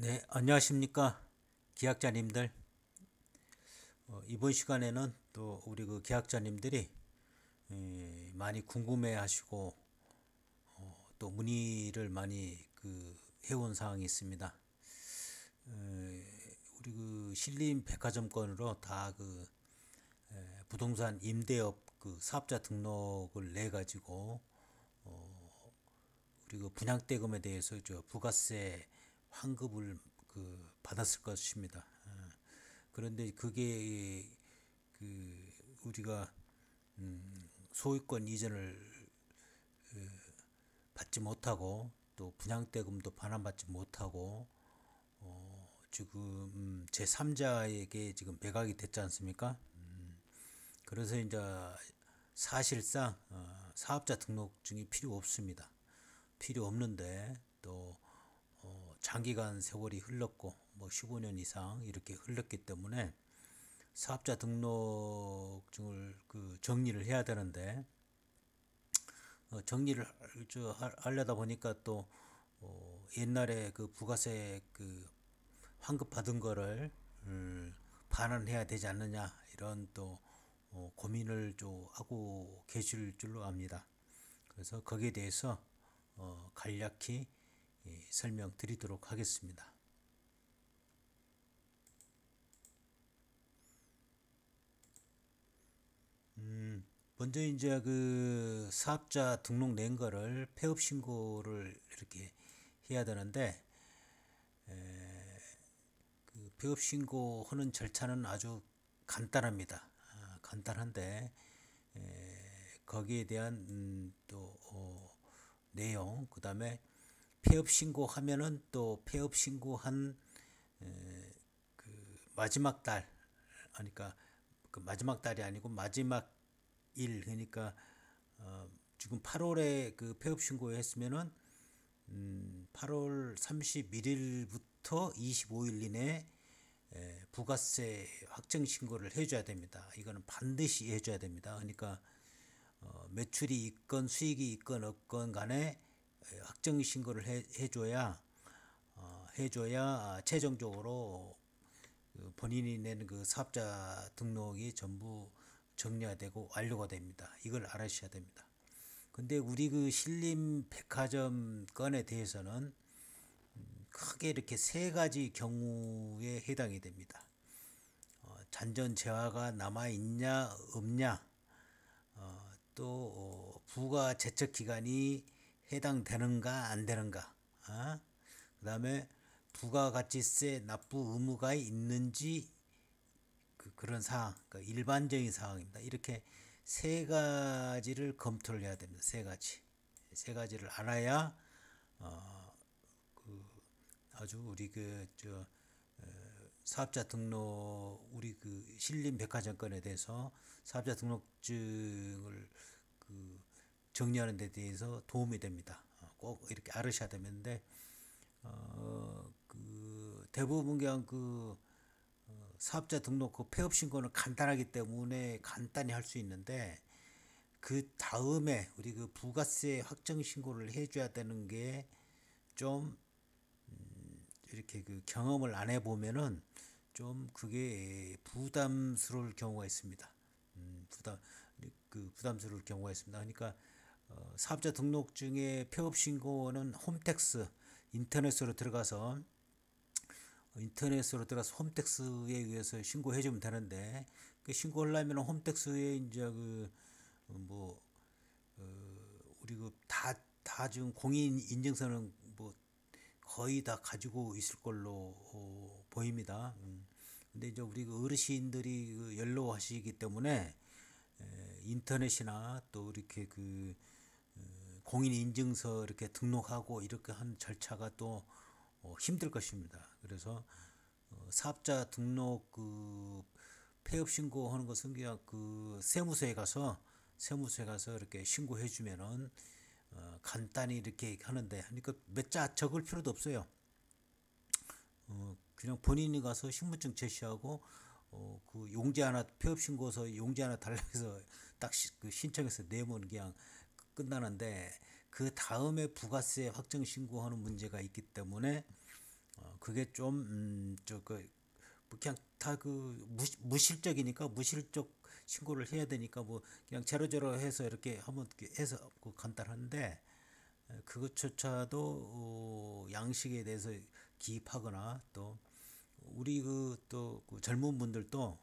네, 안녕하십니까 계약자님들. 이번 시간에는 또 우리 그 계약자님들이 많이 궁금해하시고 또 문의를 많이 해온 사항이 있습니다. 우리 그 신림 백화점권으로 다 부동산 임대업 사업자 등록을 내 가지고 우리 그 분양대금에 대해서 부가세 환급을 받았을 것입니다. 그런데 그게 우리가 소유권 이전을 받지 못하고 또 분양대금도 반환받지 못하고 지금 제3자에게 지금 매각이 됐지 않습니까? 그래서 이제 사실상 사업자 등록증이 필요 없습니다. 필요 없는데 또 장기간 세월이 흘렀고 뭐 15년 이상 이렇게 흘렀기 때문에 사업자 등록증을 정리를 해야 되는데 정리를 하려다 보니까 또 옛날에 부가세 환급 받은 거를 반환해야 되지 않느냐 이런 또 고민을 좀 하고 계실 줄로 압니다. 그래서 거기에 대해서 간략히 설명드리도록 하겠습니다. 먼저 이제 사업자 등록 낸 거를 폐업 신고를 이렇게 해야 되는데 폐업 신고하는 절차는 아주 간단합니다. 간단한데 거기에 대한 또 내용, 그 다음에 폐업 신고하면은 또 폐업 신고한 마지막 달, 그러니까 마지막 달이 아니고 마지막 일, 그러니까 지금 8월에 폐업 신고했으면은 8월 31일부터 25일 이내에 부가세 확정 신고를 해줘야 됩니다. 이거는 반드시 해줘야 됩니다. 그러니까 매출이 있건 수익이 있건 없건 간에 확정 신고를 해줘야 최종적으로 본인이 낸 사업자 등록이 전부 정리되고 완료가 됩니다. 이걸 알아주셔야 됩니다. 근데 우리 신림 백화점 건에 대해서는 크게 이렇게 세 가지 경우에 해당이 됩니다. 잔존 재화가 남아 있냐 없냐, 또 부가 제척 기간이 해당되는가 안 되는가, 그 다음에 부가가치세 납부 의무가 있는지 그런 사항, 그러니까 일반적인 사항입니다. 이렇게 세 가지를 검토를 해야 됩니다. 세 가지를 알아야 아주 우리 사업자 등록, 우리 신림 백화점 건에 대해서 사업자 등록증을 정리하는 데 대해서 도움이 됩니다. 꼭 이렇게 알으셔야 되는데 대부분 그냥 사업자 등록 폐업 신고는 간단하기 때문에 간단히 할 수 있는데 그 다음에 우리 부가세 확정 신고를 해줘야 되는 게 좀 이렇게 경험을 안 해보면은 좀 그게 부담스러울 경우가 있습니다. 부담스러울 경우가 있습니다. 그러니까 사업자 등록증의 폐업 신고는 홈택스 인터넷으로 들어가서 홈택스에 의해서 신고해 주면 되는데 신고하려면 홈택스에 이제 뭐 우리 다 지금 공인 인증서는 뭐 거의 다 가지고 있을 걸로 보입니다. 근데 이제 우리 어르신들이 연로하시기 때문에 인터넷이나 또 이렇게 공인 인증서 이렇게 등록하고 이렇게 한 절차가 또 힘들 것입니다. 그래서 사업자 등록 폐업 신고하는 것은 그냥 세무서에 가서 이렇게 신고해 주면은 간단히 이렇게 하는데, 그러니까 몇 자 적을 필요도 없어요. 그냥 본인이 가서 신분증 제시하고 용지 하나, 폐업 신고서 용지 하나 달라고 해서 딱 신청해서 내면 그냥 끝나는데, 그 다음에 부가세 확정 신고하는 문제가 있기 때문에 그게 좀 그냥 다 무실적이니까 무실적 신고를 해야 되니까 뭐 그냥 제로제로 해서 이렇게 한번 이렇게 해서 간단한데 그것조차도 양식에 대해서 기입하거나 또 우리 또 젊은 분들도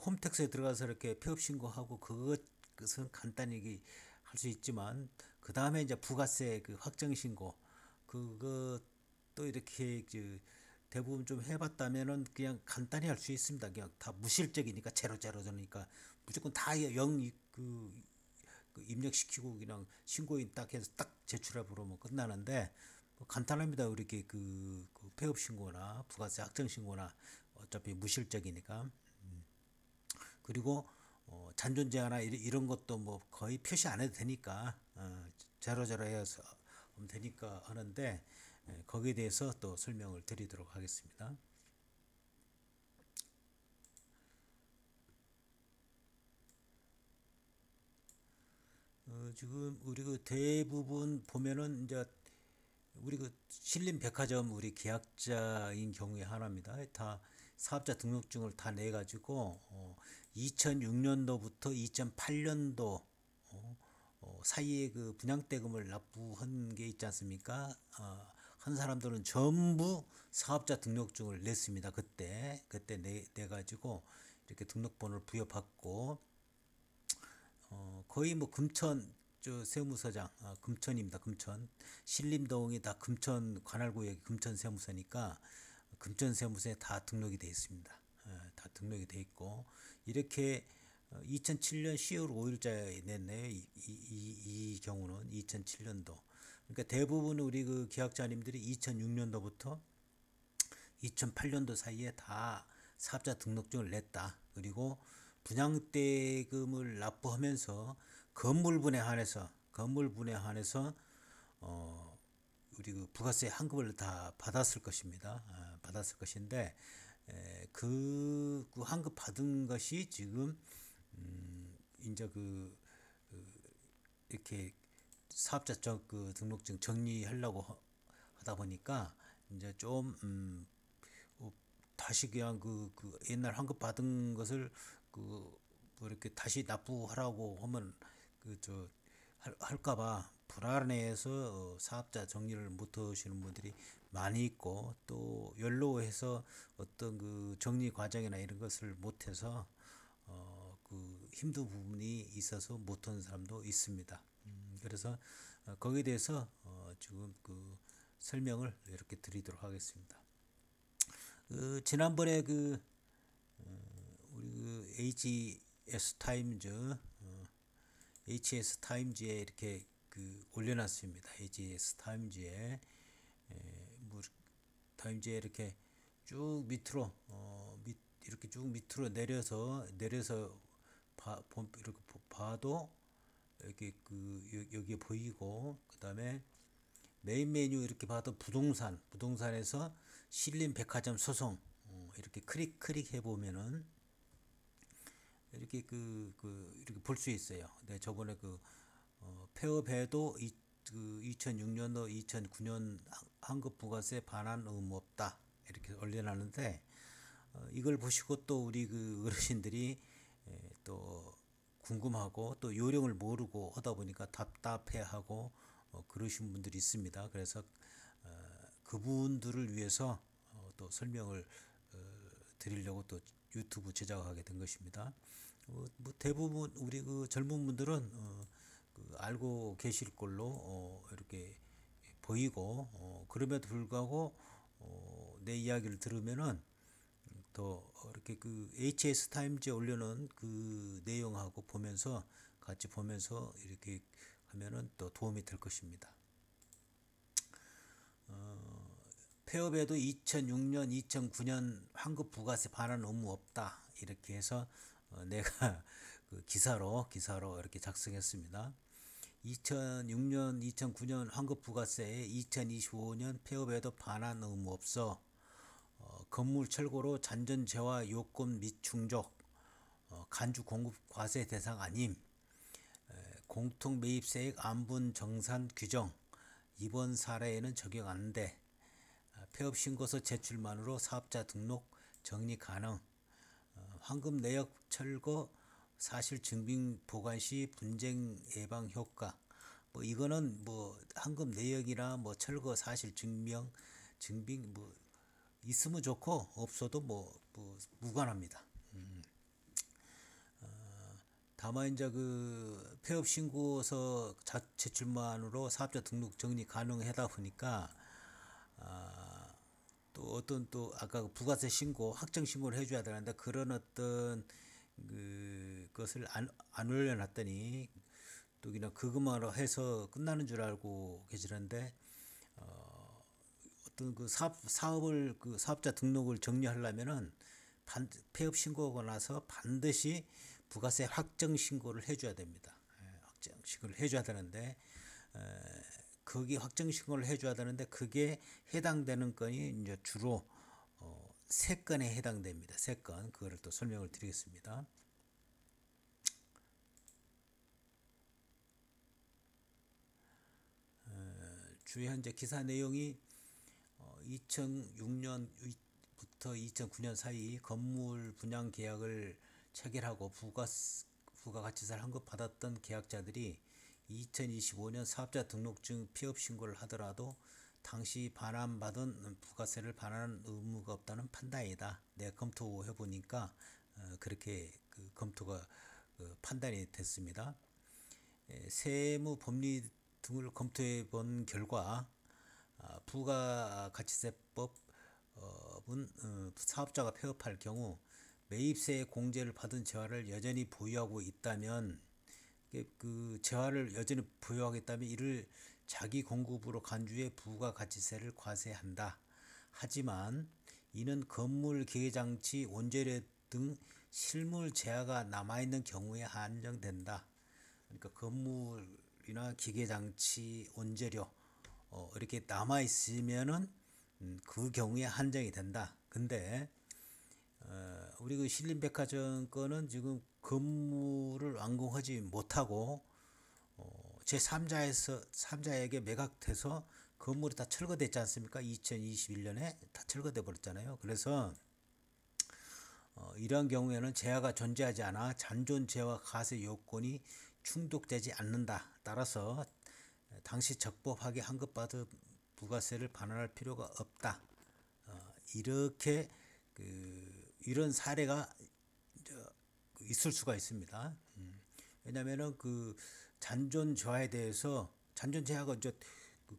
홈택스에 들어가서 이렇게 폐업 신고하고 그것은 간단히 할 수 있지만 그 다음에 이제 부가세 확정 신고 그것도 이렇게 대부분 좀 해봤다면은 그냥 간단히 할 수 있습니다. 그냥 다 무실적이니까 제로제로니까 무조건 다 입력시키고 그냥 신고인 딱 해서 딱 제출해 버리면 끝나는데 뭐 간단합니다. 이렇게 폐업 신고나 부가세 확정 신고나 어차피 무실적이니까. 그리고 잔존 제한이나 이런 것도 뭐 거의 표시 안 해도 되니까 제로제로 해서 하면 되니까 하는데 거기에 대해서 또 설명을 드리도록 하겠습니다. 지금 우리 대부분 보면은 이제 우리 신림백화점 우리 계약자인 경우에 하나입니다. 다 사업자 등록증을 다 내 가지고 2006년도부터 2008년도 사이에 분양대금을 납부한 게 있지 않습니까? 한 사람들은 전부 사업자 등록증을 냈습니다. 그때 내 가지고 이렇게 등록번호를 부여받고 거의 뭐 금천 세무서장 금천입니다. 금천 신림동이 다 금천 관할구역이 금천 세무서니까 금천 세무서에 다 등록이 되어 있습니다. 다 등록이 되어 있고 이렇게 2007년 10월 5일자에 냈네요. 이 경우는 2007년도. 그러니까 대부분 우리 계약자님들이 2006년도부터 2008년도 사이에 다 사업자 등록증을 냈다. 그리고 분양대금을 납부하면서 건물분에 한해서 우리 부가세 환급을 다 받았을 것입니다. 받았을 것인데 그 환급 받은 것이 지금 이제 이렇게 사업자 등록증 정리하려고 하다 보니까 이제 좀 다시 그냥 옛날 환급 받은 것을 뭐 이렇게 다시 납부하라고 하면 할까봐 불안해서 사업자 정리를 못 하시는 분들이 많이 있고 또 연로해서 어떤 정리 과정이나 이런 것을 못해서 힘든 부분이 있어서 못하는 사람도 있습니다. 그래서 거기에 대해서 지금 설명을 이렇게 드리도록 하겠습니다. 지난번에 우리 HS 타임즈에 이렇게 올려놨습니다. HS 타임즈에 이렇게 쭉 밑으로 이렇게 쭉 밑으로 내려서 이렇게 봐도 이렇게 여기에 보이고 그다음에 메인 메뉴 이렇게 봐도 부동산에서 신림백화점 소송 이렇게 클릭해 보면은 이렇게 이렇게 볼 수 있어요. 네, 저번에 폐업해도 2006년도 2009년 환급 부가세 반환 의무 없다 이렇게 올려놨는데 이걸 보시고 또 우리 어르신들이 또 궁금하고 또 요령을 모르고 하다 보니까 답답해하고 그러신 분들이 있습니다. 그래서 그분들을 위해서 또 설명을 드리려고 또 유튜브 제작하게 된 것입니다. 뭐 대부분 우리 젊은 분들은 알고 계실 걸로 이렇게 보이고 그럼에도 불구하고 내 이야기를 들으면은 또 이렇게 HS 타임즈에 올려놓은 내용하고 같이 보면서 이렇게 하면은 또 도움이 될 것입니다. 폐업에도 2006년, 2009년 환급 부가세 반환 의무 없다 이렇게 해서 내가 기사로 이렇게 작성했습니다. 2006년, 2009년 환급 부가세에 2025년 폐업에도 반환 의무 없어 건물 철거로 잔존 재화 요건 및 충족 간주 공급 과세 대상 아님 공통 매입세액 안분 정산 규정 이번 사례에는 적용 안 돼. 폐업 신고서 제출만으로 사업자 등록 정리 가능. 황금 내역 철거 사실 증빙 보관 시 분쟁 예방 효과. 뭐 이거는 뭐 황금 내역이나 뭐 철거 사실 증빙 뭐 있으면 좋고 없어도 뭐 무관합니다. 다만 이제 그 폐업 신고서 제출만으로 사업자 등록 정리 가능하다 보니까 또 어떤 또 아까 그 부가세 신고 확정 신고를 해줘야 되는데 그런 어떤 그것을 안 올려놨더니 또 그냥 그것만 해서 끝나는 줄 알고 계시는데 어떤 그 사업을 그 사업자 등록을 정리하려면은 폐업 신고하고 나서 반드시 부가세 확정 신고를 해줘야 됩니다. 확정 신고를 해줘야 되는데 거기 확정 신고를 해줘야 되는데 그게 해당되는 건이 이제 주로 세 건에 해당됩니다. 세 건 그거를 또 설명을 드리겠습니다. 주요 현재 기사 내용이 2006년부터 2009년 사이 건물 분양 계약을 체결하고 부가가치세를 환급받았던 계약자들이 2025년 사업자 등록증 폐업 신고를 하더라도 당시 반환받은 부가세를 반환하는 의무가 없다는 판단이다. 내가 검토해 보니까 그렇게 그 검토가 판단이 됐습니다. 세무 법리 등을 검토해 본 결과 부가가치세법은 사업자가 폐업할 경우 매입세 공제를 받은 재화를 여전히 보유하고 있다면 그 재화를 여전히 보유하고 있다면 이를 자기 공급으로 간주해 부가가치세를 과세한다. 하지만 이는 건물 기계장치 원재료 등 실물 재화가 남아있는 경우에 한정된다. 그러니까 건물이나 기계장치 원재료 이렇게 남아 있으면은 그 경우에 한정이 된다. 근데 우리 그 신림백화점 거는 지금 건물을 완공하지 못하고 제3자에게 매각돼서 건물이 다 철거됐지 않습니까? 2021년에 다 철거돼 버렸잖아요. 그래서 이러한 경우에는 재화가 존재하지 않아 잔존 재화 과세 요건이 충족되지 않는다. 따라서 당시 적법하게 환급받은 부가세를 반환할 필요가 없다. 이렇게 이런 사례가 있을 수가 있습니다. 왜냐하면은 그 잔존 재화에 대해서 잔존 재화가 이제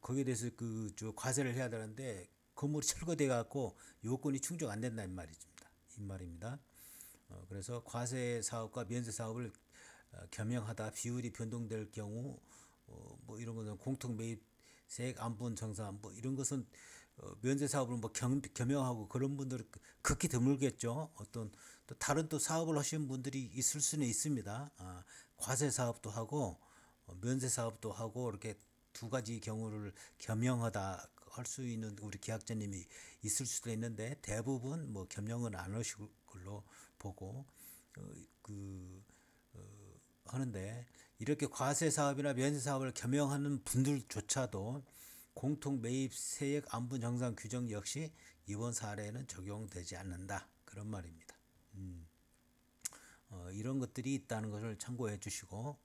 거기에 대해서 저 과세를 해야 되는데 건물이 철거돼 갖고 요건이 충족 안 된다 이 말입니다. 그래서 과세 사업과 면세 사업을 겸용하다 비율이 변동될 경우 뭐 이런 것은 공통 매입세액 안분 정산 뭐 이런 것은 면세 사업을 뭐 겸용하고 그런 분들은 극히 드물겠죠. 어떤 또 다른 또 사업을 하시는 분들이 있을 수는 있습니다. 과세 사업도 하고 면세 사업도 하고 이렇게 두 가지 경우를 겸용하다 할 수 있는 우리 계약자님이 있을 수도 있는데 대부분 뭐 겸용은 안 하실 걸로 보고 하는데 이렇게 과세 사업이나 면세 사업을 겸용하는 분들조차도 공통 매입 세액 안분 정산 규정 역시 이번 사례에는 적용되지 않는다 그런 말입니다. 이런 것들이 있다는 것을 참고해 주시고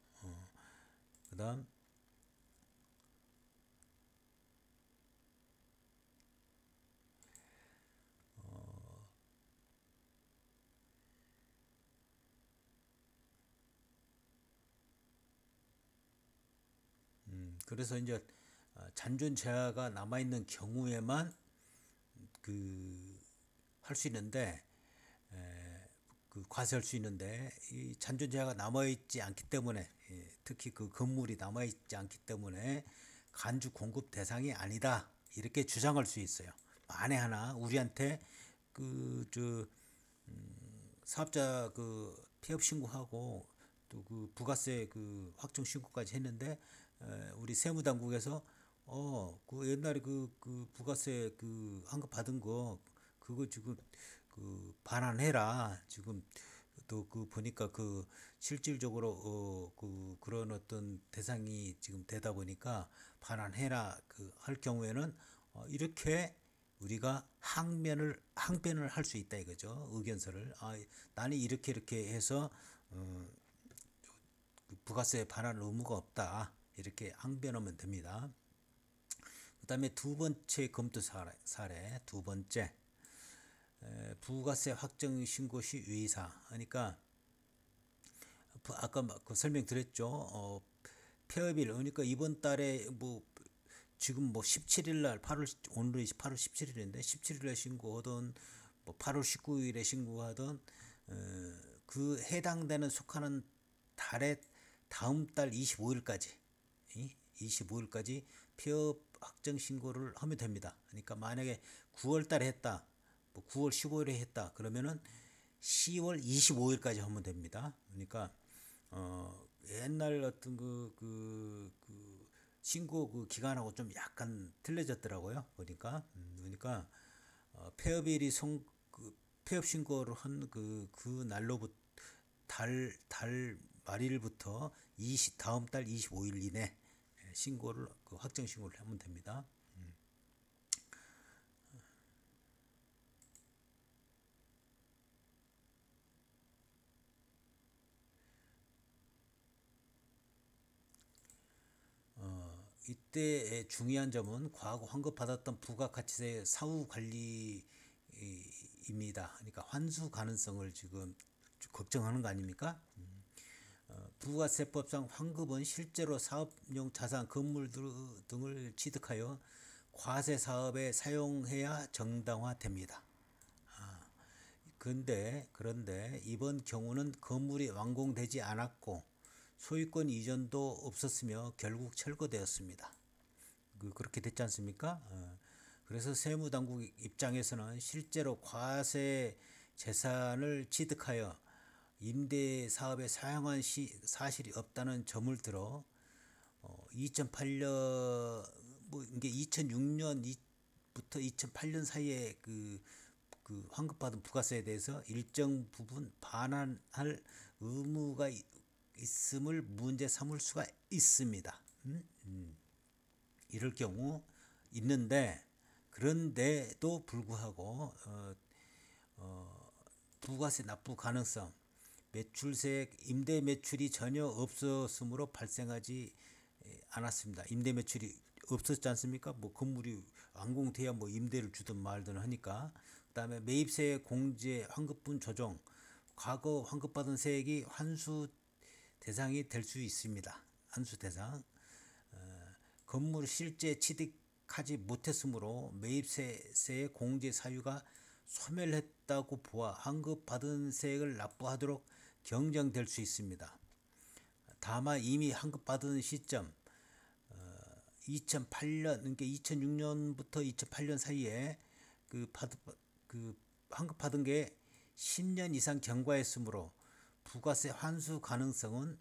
그다음 그래서 이제 잔존 재화가 남아 있는 경우에만 할 수 있는데 과세할 수 있는데 이 잔존 재화가 남아 있지 않기 때문에 특히 그 건물이 남아 있지 않기 때문에 간주 공급 대상이 아니다 이렇게 주장할 수 있어요. 만에 하나 우리한테 사업자 폐업 신고하고 또 그 부가세 확정 신고까지 했는데 우리 세무당국에서 그 옛날에 그 부가세 환급 받은 거 그거 지금 반환해라 지금 또 보니까 실질적으로 그런 어떤 대상이 지금 되다 보니까 반환해라 할 경우에는 이렇게 우리가 항변을 할 수 있다 이거죠. 의견서를 나는 이렇게 해서 부가세에 반할 의무가 없다 이렇게 항변하면 됩니다. 그 다음에 두 번째 검토 사례 두 번째 부가세 확정 신고 시 유의사항. 그러니까 아까 그 설명드렸죠. 폐업일 그러니까 이번 달에 지금 17일 날 오늘이 8월 17일인데 17일에 신고하던 8월 19일에 신고하던 그 해당되는 속하는 달의 다음 달 25일까지 폐업 확정 신고를 하면 됩니다. 그러니까 만약에 9월 달에 했다. 9월 15일에 했다. 그러면은 10월 25일까지 하면 됩니다. 그러니까 옛날 어떤 그 신고 그 기간하고 좀 약간 틀려졌더라고요. 그러니까 폐업일이 폐업 신고를 한 그 날로부터 달 말일부터 다음 달 25일 이내 신고를 확정 신고를 하면 됩니다. 이때 중요한 점은 과거 환급받았던 부가가치세 사후 관리입니다. 그러니까 환수 가능성을 지금 걱정하는 거 아닙니까? 부가세법상 환급은 실제로 사업용 자산, 건물 등을 취득하여 과세 사업에 사용해야 정당화됩니다. 그런데 이번 경우는 건물이 완공되지 않았고 소유권 이전도 없었으며 결국 철거되었습니다. 그렇게 됐지 않습니까? 그래서 세무당국 입장에서는 실제로 과세 재산을 취득하여 임대 사업에 사용한 사실이 없다는 점을 들어 2008년 이게 2006년부터 2008년 사이에 그 환급받은 부가세에 대해서 일정 부분 반환할 의무가 있음을 문제 삼을 수가 있습니다. 이럴 경우 있는데 그런데도 불구하고 부가세 납부 가능성 매출세액 임대 매출이 전혀 없었으므로 발생하지 않았습니다. 임대 매출이 없었지 않습니까? 건물이 완공돼야 임대를 주든 말든 하니까. 그다음에 매입세 공제 환급분 조정 과거 환급받은 세액이 환수 대상이 될 수 있습니다. 환수 대상. 건물 실제 취득하지 못했으므로 매입세의 공제 사유가 소멸했다고 보아 환급받은 세액을 납부하도록 경정될 수 있습니다. 다만 이미 환급받은 시점 2008년 그러니까 2006년부터 2008년 사이에 그 환급받은 게 10년 이상 경과했으므로 부가세 환수 가능성은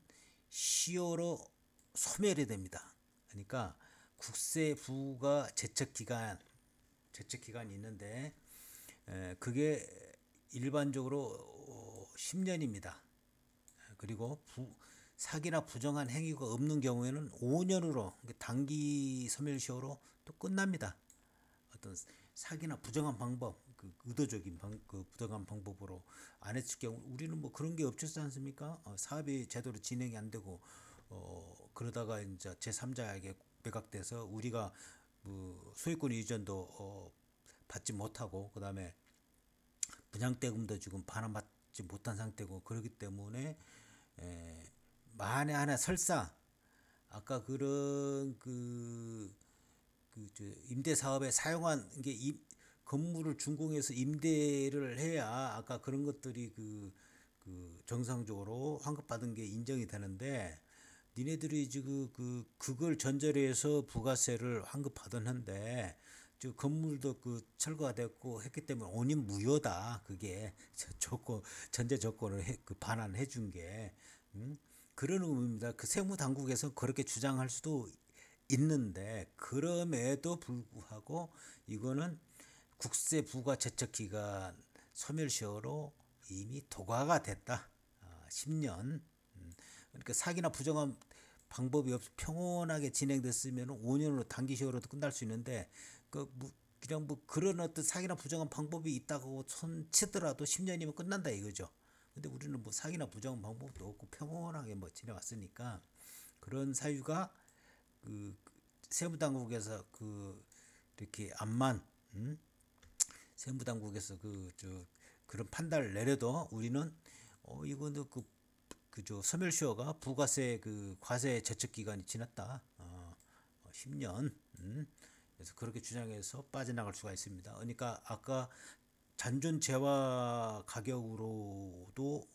시효로 소멸이 됩니다. 그러니까 국세 부과 제척 기간이 있는데 그게 일반적으로 10년입니다. 그리고 사기나 부정한 행위가 없는 경우에는 5년으로 단기 소멸시효로 또 끝납니다. 어떤 사기나 부정한 방법, 의도적인 부정한 방법으로 안 했을 경우 우리는 그런 게 없지 않습니까? 사업이 제대로 진행이 안 되고 그러다가 이제 제3자에게 매각돼서 우리가 소유권 이전도 받지 못하고 그다음에 분양대금도 지금 반환받지 못한 상태고 그렇기 때문에 만에 하나 설사 아까 그런 임대 사업에 사용한 게 건물을 준공해서 임대를 해야 아까 그런 것들이 정상적으로 환급받은 게 인정이 되는데 니네들이 지금 그걸 전제로 해서 부가세를 환급받았는데 건물도 철거가 됐고 했기 때문에 원인 무효다. 그게 전제 조건을 반환해 준 게 그런 의미입니다. 세무 당국에서 그렇게 주장할 수도 있는데 그럼에도 불구하고 이거는 국세 부과 제척 기간 소멸시효로 이미 도과가 됐다. 10년. 그러니까 사기나 부정한 방법이 없이 평온하게 진행됐으면 5년으로 단기시효로도 끝날 수 있는데 그냥 뭐 그런 어떤 사기나 부정한 방법이 있다고 손 치더라도 10년이면 끝난다 이거죠. 근데 우리는 뭐 사기나 부정한 방법도 없고 평온하게 뭐 지내왔으니까 그런 사유가 그 세무당국에서 그 이렇게 암만 세무당국에서 그런 판단을 내려도 우리는 이거는 그저 소멸시효가 부가세 그 과세 제척 기간이 지났다. 10년. 그래서 그렇게 주장해서 빠져나갈 수가 있습니다. 그러니까 아까 잔존 재화 가격으로도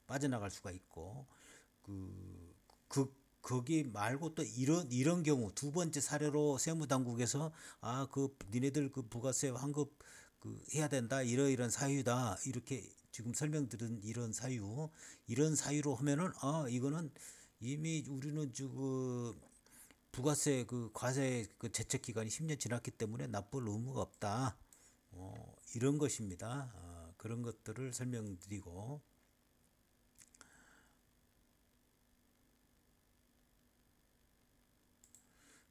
빠져나갈 수가 있고 거기 말고 또 이런 경우 두 번째 사례로 세무당국에서 니네들 그 부가세 환급 해야 된다 이런 사유다 이렇게 지금 설명드린 이런 사유로 하면은 이거는 이미 우리는 지금 부가세 그 과세 그 제척 기간이 10년 지났기 때문에 납부할 의무가 없다. 이런 것입니다. 그런 것들을 설명드리고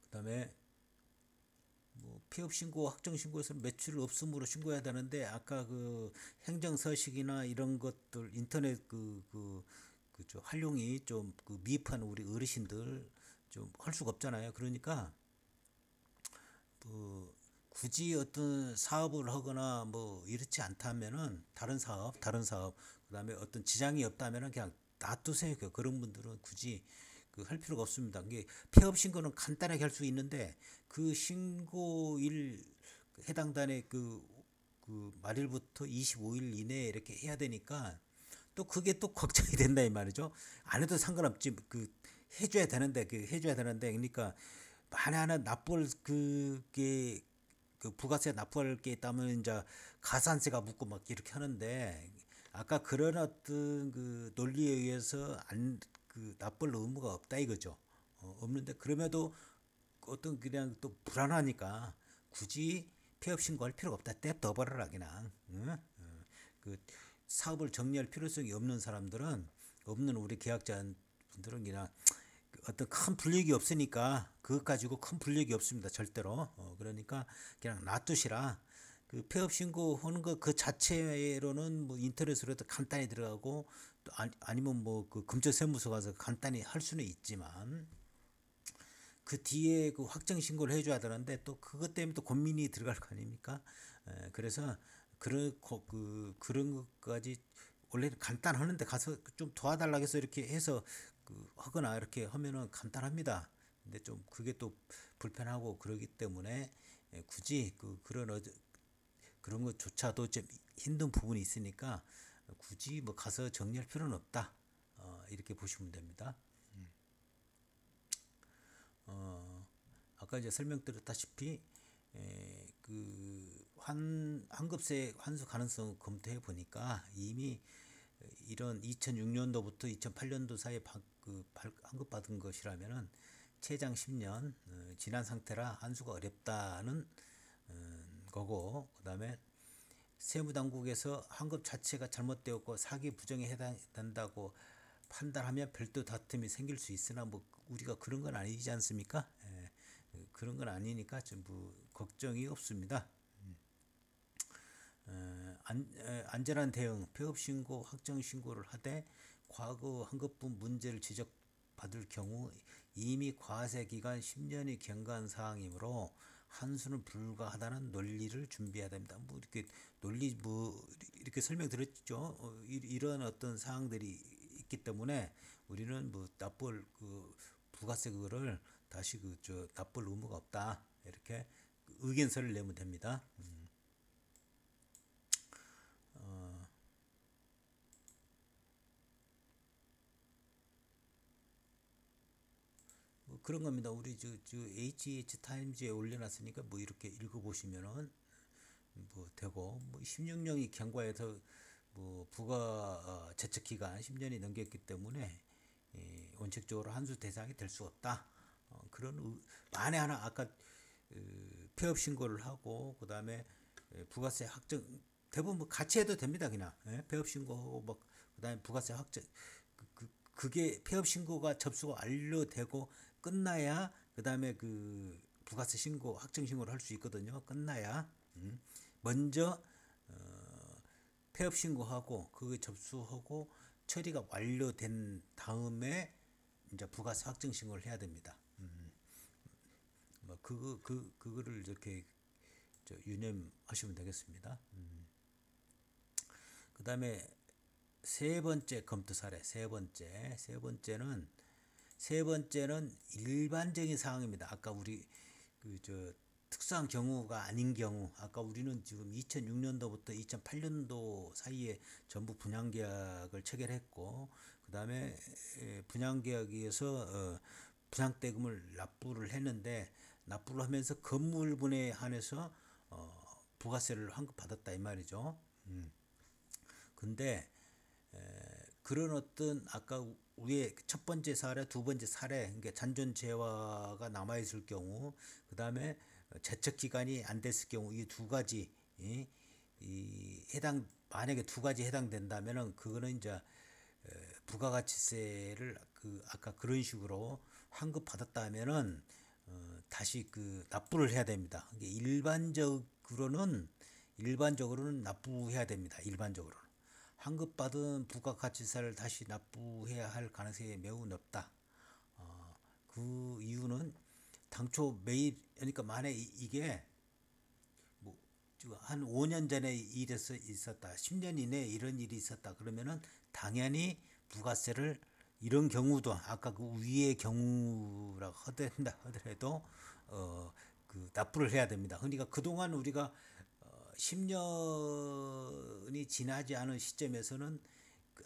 그다음에 뭐 폐업 신고, 확정 신고에서는 매출 없음으로 신고해야 되는데 아까 그 행정 서식이나 이런 것들 인터넷 그저 활용이 좀 미흡한 우리 어르신들 좀 할 수가 없잖아요. 그러니까 뭐 굳이 어떤 사업을 하거나 뭐 이렇지 않다면은 다른 사업 그다음에 어떤 지장이 없다면은 그냥 놔두세요. 그런 분들은 굳이 할 필요가 없습니다. 이게 폐업 신고는 간단하게 할 수 있는데 그 신고일 해당단의 그 말일부터 25일 이내에 이렇게 해야 되니까 또 그게 또 걱정이 된다 이 말이죠. 안 해도 상관없지 해줘야 되는데 그러니까 만에 하나 납부할 그게 부가세 납부할 게 있다면 이제 가산세가 묻고 막 이렇게 하는데 아까 그런 어떤 그 논리에 의해서 안 납부할 의무가 없다 이거죠. 없는데 그럼에도 어떤 그냥 또 불안하니까 굳이 폐업 신고할 필요가 없다. 떼 버려라 그냥. 응? 그 사업을 정리할 필요성이 없는 사람들은 없는 우리 계약자분들은 그냥 어떤 큰 불이익이 없으니까 그것 가지고 큰 불이익이 없습니다. 절대로. 그러니까 그냥 놔두시라. 그 폐업 신고하는 거 그 자체로는 뭐 인터넷으로도 간단히 들어가고 또 아니면 뭐 그 금전세무서 가서 간단히 할 수는 있지만 그 뒤에 그 확정 신고를 해줘야 되는데 또 그것 때문에 또 고민이 들어갈 거 아닙니까? 그래서 그런 것까지 원래는 간단하는데 가서 좀 도와달라고 해서 이렇게 해서 하거나 이렇게 하면은 간단합니다. 근데 좀 그게 또 불편하고 그러기 때문에 굳이 그런 것조차도 좀 힘든 부분이 있으니까 굳이 뭐 가서 정리할 필요는 없다. 이렇게 보시면 됩니다. 아까 이제 설명드렸다시피 환급세 환수 가능성 검토해 보니까 이미 이런 2006년도부터 2008년도 사이에 환급받은 것이라면은 최장 10년 지난 상태라 환수가 어렵다는 거고 그다음에 세무당국에서 환급 자체가 잘못되었고 사기 부정에 해당된다고 판단하면 별도 다툼이 생길 수 있으나 뭐 우리가 그런 건 아니지 않습니까? 그런 건 아니니까 전부 걱정이 없습니다. 안전한 대응, 폐업 신고, 확정 신고를 하되 과거 환급분 문제를 지적받을 경우 이미 과세 기간 10년이 경과한 사항이므로 환수는 불가하다는 논리를 준비해야 됩니다. 뭐 이렇게 논리 뭐 이렇게 설명드렸죠. 이런 어떤 사항들이 있기 때문에 우리는 뭐 납부할 부가세 그거를 다시 납부할 의무가 없다 이렇게 의견서를 내면 됩니다. 뭐 그런 겁니다. 우리 HH 타임즈에 올려놨으니까 뭐 이렇게 읽어보시면은 뭐 되고 뭐 16년이 경과해서 뭐 부가 제척 기간 10년이 넘겼기 때문에 원칙적으로 환수 대상이 될 수 없다. 그런 만에 하나 아까 폐업 신고를 하고 그다음에 부가세 확정 대부분 뭐 같이 해도 됩니다. 그냥 폐업 신고하고 뭐 그다음에 부가세 확정 그게 폐업 신고가 접수가 완료되고 끝나야 그다음에 부가세 신고 확정 신고를 할 수 있거든요. 끝나야 먼저 폐업 신고하고 그거 접수하고 처리가 완료된 다음에 이제 부가세 확정 신고를 해야 됩니다. 뭐 그거를 이렇게 유념하시면 되겠습니다. 그다음에 세 번째 검토 사례 세 번째는 일반적인 사항입니다. 아까 우리 특수한 경우가 아닌 경우, 아까 우리는 지금 2006년도부터 2008년도 사이에 전부 분양계약을 체결했고, 그 다음에 분양계약에서 분양대금을 납부를 했는데, 납부를 하면서 건물분에 한해서 부가세를 환급받았다 이 말이죠. 근데 그런 어떤 아까 위에 첫 번째 사례, 두 번째 사례, 그러니까 잔존재화가 남아 있을 경우, 그 다음에 제척 기간이 안 됐을 경우 이 두 가지 해당 만약에 두 가지 해당된다면은 그거는 이제 부가가치세를 아까 그런 식으로 환급 받았다면은 다시 납부를 해야 됩니다. 일반적으로는 납부해야 됩니다. 일반적으로는. 환급받은 부가가치세를 다시 납부해야 할 가능성이 매우 높다. 그 이유는 당초 매입, 그러니까 만약 이게 뭐 한 5년 전에 있었다, 10년 이내에 이런 일이 있었다 그러면은 당연히 부가세를 이런 경우도 아까 그 위의 경우라고 하더라도 납부를 해야 됩니다. 그러니까 그동안 우리가 10년이 지나지 않은 시점에서는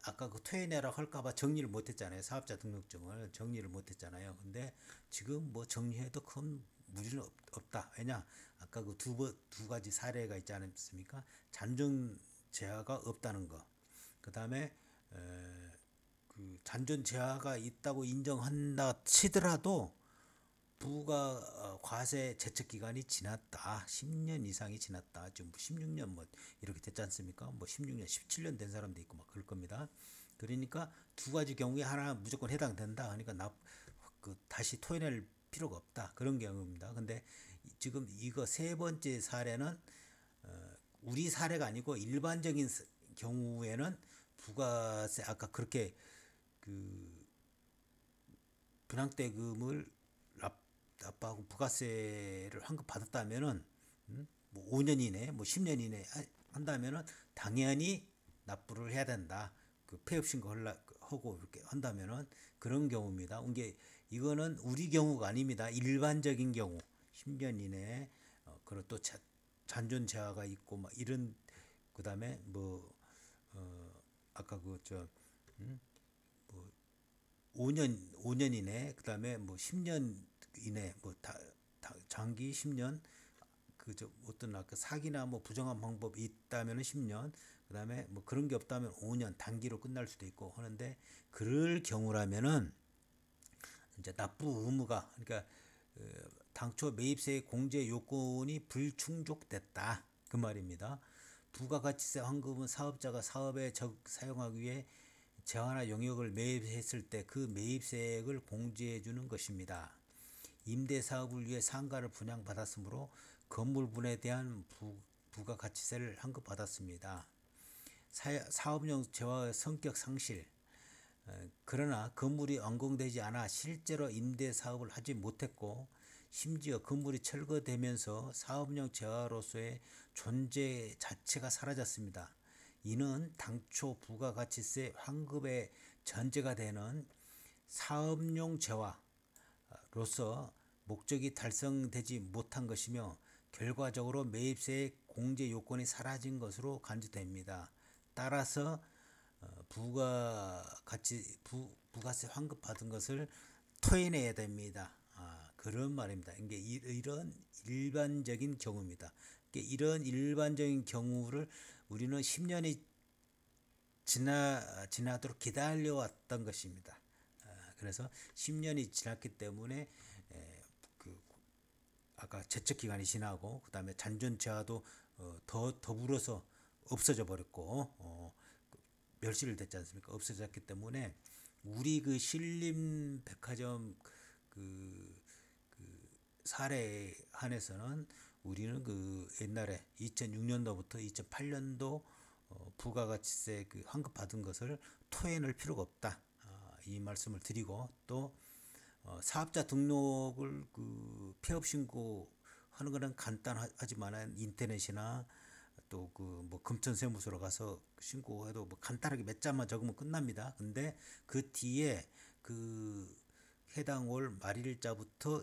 아까 토해내라고 할까봐 정리를 못했잖아요. 사업자 등록증을 정리를 못했잖아요. 근데 지금 뭐 정리해도 큰 무리는 없다. 왜냐? 아까 두 가지 사례가 있지 않습니까? 잔존 재화가 없다는 거. 그 다음에 잔존 재화가 있다고 인정한다 치더라도 부가 과세 제척 기간이 지났다. 10년 이상이 지났다. 지금 16년 뭐 이렇게 됐지 않습니까? 뭐 16년, 17년 된 사람도 있고 막 그럴 겁니다. 그러니까 두 가지 경우에 하나 무조건 해당된다. 그러니까 다시 토해낼 필요가 없다. 그런 경우입니다. 근데 지금 이거 세 번째 사례는 우리 사례가 아니고 일반적인 경우에는 부가세 아까 그렇게 분양대금을 납부하고 부가세를 환급받았다면은 뭐 5년 이내, 뭐 10년 이내 한다면은 당연히 납부를 해야 된다. 폐업 신고하고 이렇게 한다면은 그런 경우입니다. 이거는 우리 경우가 아닙니다. 일반적인 경우 10년 이내에 그리고 또 잔존 재화가 있고 막 이런 그다음에 아까 5년 이내 그다음에 뭐 10년 이내 장기 10년 어떤 아까 사기나 뭐 부정한 방법이 있다면은 10년 그다음에 뭐 그런 게 없다면 5년 단기로 끝날 수도 있고 하는데 그럴 경우라면은 이제 납부 의무가 그러니까 당초 매입세 공제 요건이 불충족됐다 그 말입니다. 부가가치세 환급은 사업자가 사업에 사용하기 위해 재화나 용역을 매입했을 때 그 매입세액을 공제해 주는 것입니다. 임대사업을 위해 상가를 분양받았으므로 건물분에 대한 부가가치세를 환급받았습니다. 사업용 재화의 성격 상실 그러나 건물이 완공되지 않아 실제로 임대사업을 하지 못했고 심지어 건물이 철거되면서 사업용 재화로서의 존재 자체가 사라졌습니다. 이는 당초 부가가치세 환급의 전제가 되는 사업용 재화로서 목적이 달성되지 못한 것이며 결과적으로 매입세의 공제 요건이 사라진 것으로 간주됩니다. 따라서 부가세 환급받은 것을 토해내야 됩니다. 그런 말입니다. 이게 이런 일반적인 경우입니다. 이런 일반적인 경우를 우리는 10년이 지나도록 기다려왔던 것입니다. 그래서 10년이 지났기 때문에 아까 제척 기간이 지나고 그 다음에 잔존 재화도 더불어서 없어져 버렸고 멸실을 됐지 않습니까? 없어졌기 때문에 우리 신림 백화점 사례에 한해서는 우리는 그 옛날에 2006년도부터 2008년도 부가가치세 그 환급 받은 것을 토해낼 필요가 없다. 이 말씀을 드리고 또 사업자 등록을 그 폐업 신고하는 거는 간단하지만 인터넷이나 또 그 뭐 금천세무서로 가서 신고해도 뭐 간단하게 몇 자만 적으면 끝납니다. 근데 그 뒤에 그 해당 월 말일자부터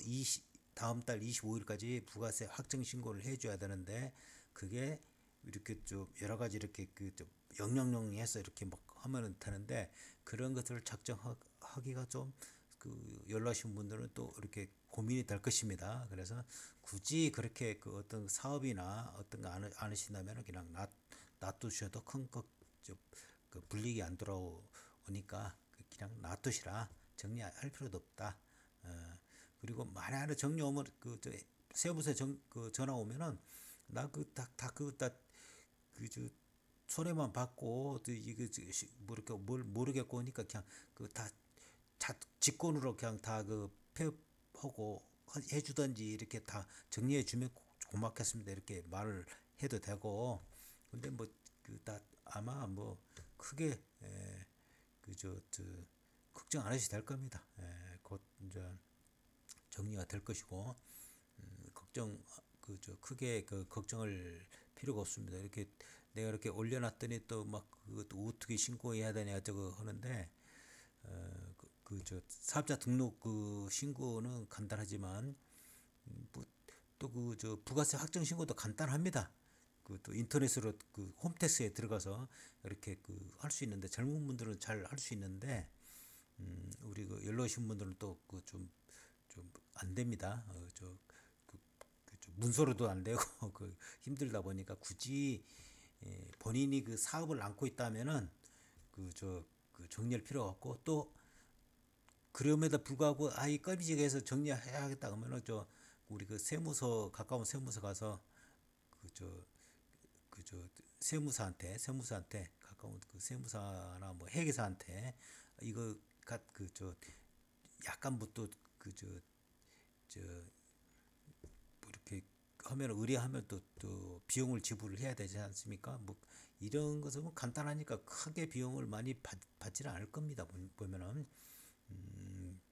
다음 달 25일까지 부가세 확정 신고를 해줘야 되는데 그게 이렇게 좀 여러 가지 이렇게 그좀 영영영해서 이렇게 막 하면은 되는데 그런 것들을 작정하기가 좀 그 연락하신 분들은 또 이렇게 고민이 될 것입니다. 그래서 굳이 그렇게 그 어떤 사업이나 어떤 거 안 하신다면 그냥 놔두셔도 그 불이익이 안 돌아오니까 그냥 놔두시라. 정리할 필요도 없다. 그리고 만약에 정리 오면 그저 세무서에 그 전화 오면은 나 그 다그다그저 손해만 받고 또 이거 모르게 뭘 모르겠고 하니까 그냥 그 다 직권으로 그냥 다 그 폐업하고 해주든지 이렇게 다 정리해 주면 고맙겠습니다. 이렇게 말을 해도 되고 근데 뭐 그 다 아마 뭐 크게 그저 걱정 안 하셔도 될 겁니다. 곧 이제 정리가 될 것이고 걱정 그저 크게 그 걱정할 필요가 없습니다. 이렇게 내가 이렇게 올려놨더니 또 막 그것도 어떻게 신고해야 되냐 저거 하는데 그저 사업자 등록 그 신고는 간단하지만 또 그 저 부가세 확정 신고도 간단합니다. 그 또 인터넷으로 그 홈택스에 들어가서 이렇게 그 할 수 있는데 젊은 분들은 잘 할 수 있는데 우리 그 연로하신 분들은 또 그 좀 안 됩니다. 문서로도 안 되고 그 힘들다 보니까 굳이 본인이 그 사업을 안고 있다면은 그 정리할 필요가 없고 또 그럼에도 불구하고 아이 꺼비지게해서 정리해야겠다 그러면은 우리 그 세무서 가까운 세무서 가서 그저 세무사한테 가까운 그 세무사나 뭐 회계사한테 이거 그저 약간 뭐또그저 뭐 이렇게 하면 의뢰하면 또 비용을 지불을 해야 되지 않습니까? 뭐 이런 것은 뭐 간단하니까 크게 비용을 많이 받지는 않을 겁니다. 보면은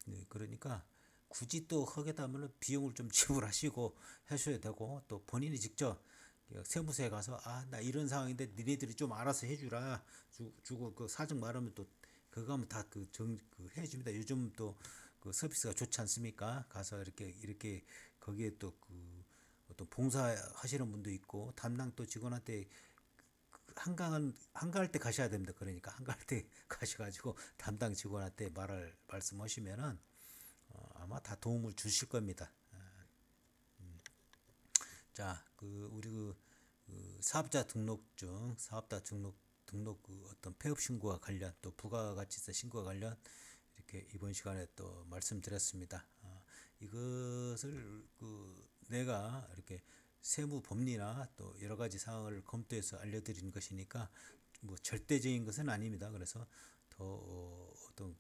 네, 그러니까 굳이 또 하겠다 하면은 비용을 좀 지불하시고 하셔야 되고 또 본인이 직접 세무서에 가서 나 이런 상황인데 니네들이 좀 알아서 해주라 주고 그 사정 말하면 또 그거 하면 다 그 해줍니다. 요즘 또 그 서비스가 좋지 않습니까? 가서 이렇게 거기에 또 그 어떤 봉사하시는 분도 있고 담당 또 직원한테 한가할 때 가셔야 됩니다. 그러니까 한가할 때 가셔가지고 담당 직원한테 말씀하시면은 아마 다 도움을 주실 겁니다. 자, 우리 사업자 등록 그 어떤 폐업 신고와 관련 또 부가가치세 신고와 관련 이렇게 이번 시간에 또 말씀드렸습니다. 이것을 내가 이렇게 세무 법리나 또 여러 가지 사항을 검토해서 알려드리는 것이니까 뭐 절대적인 것은 아닙니다. 그래서 더 어떤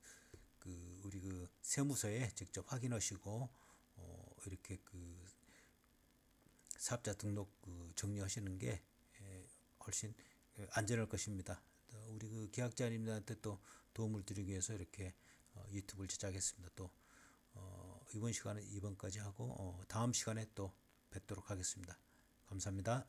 우리 세무서에 직접 확인하시고 이렇게 사업자 등록 정리하시는 게 훨씬 안전할 것입니다. 우리 계약자님들한테 또 도움을 드리기 위해서 이렇게 유튜브를 제작했습니다. 또 이번 시간에 이번까지 하고 다음 시간에 또 뵙도록 하겠습니다. 감사합니다.